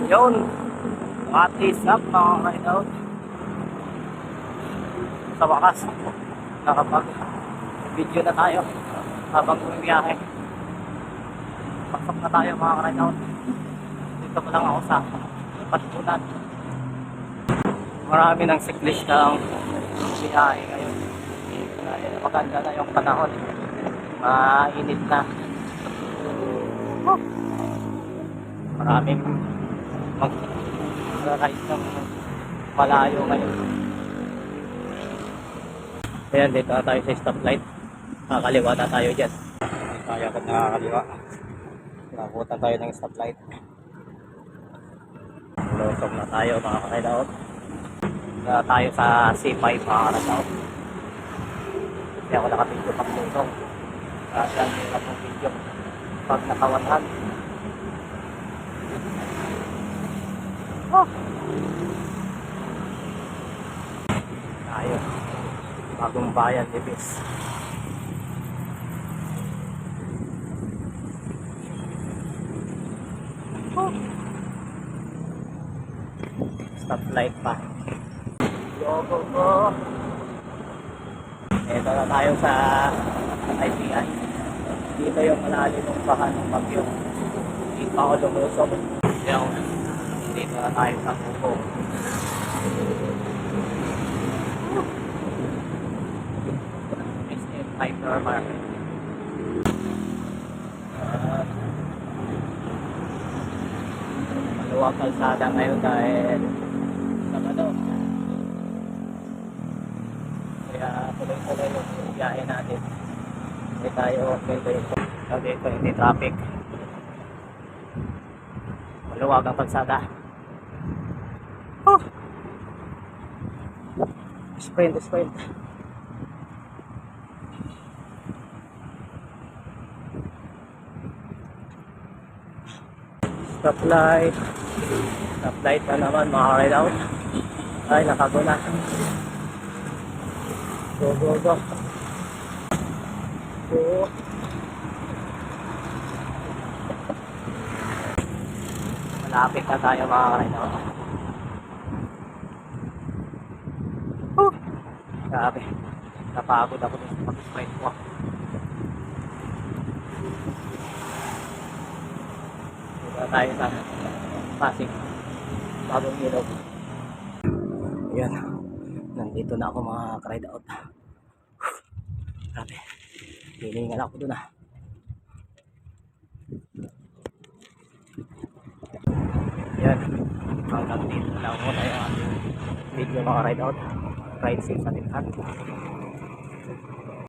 Yun, what is up mga ride out? Sa wakas, nakapag-video na tayo habang bumibiyahe. Pasok na tayo mga ride out. Dito pa lang ako sa Patpunan. Marami ng siklista ang biyahe ngayon. Dahil maganda na yung panahon. Mainit na. Maraming mag-ride ng malayo ngayon. Ayan, dito na tayo sa stoplight. Nakakaliwa na tayo dyan. Hindi tayo agad nakakaliwa. Nakakutan tayo ng stoplight. Lusog na tayo mga ka-ride-out. Na tayo sa C5 mga ka-ride-out. Hindi ako nakapidyo pang lusog. Saan yung kapong video pag nakawanhan. Tayo bagong bayan Libis. Stoplight pa. Go. Ito na tayo sa IPI. Dito yung malalim ng bahan ng bagyo. Hindi pa ako lumusok. Dito na tayo sa Kuko. SM Hypermarket. Maluwag kalsada ngayon dahil Sabado. Kaya tuloy-tuloy yung biyahe natin. Hindi tayo dito. Dito hindi traffic. Maluwag ang kalsada. Sprint. Stoplight na naman mga ride out. Ay, nakago na. Go. Malapit na tayo mga ride out. Grabe, napagod ako dun sa mag-sprint walk. Dito tayo sa Pasig, bagong ilog. Ayan, nandito na ako mga ka-ride out. Grabe, hiningal ako dun . Ayan, hanggang dito lang muna yung ating video mga ride out. Ride safe sa lahat.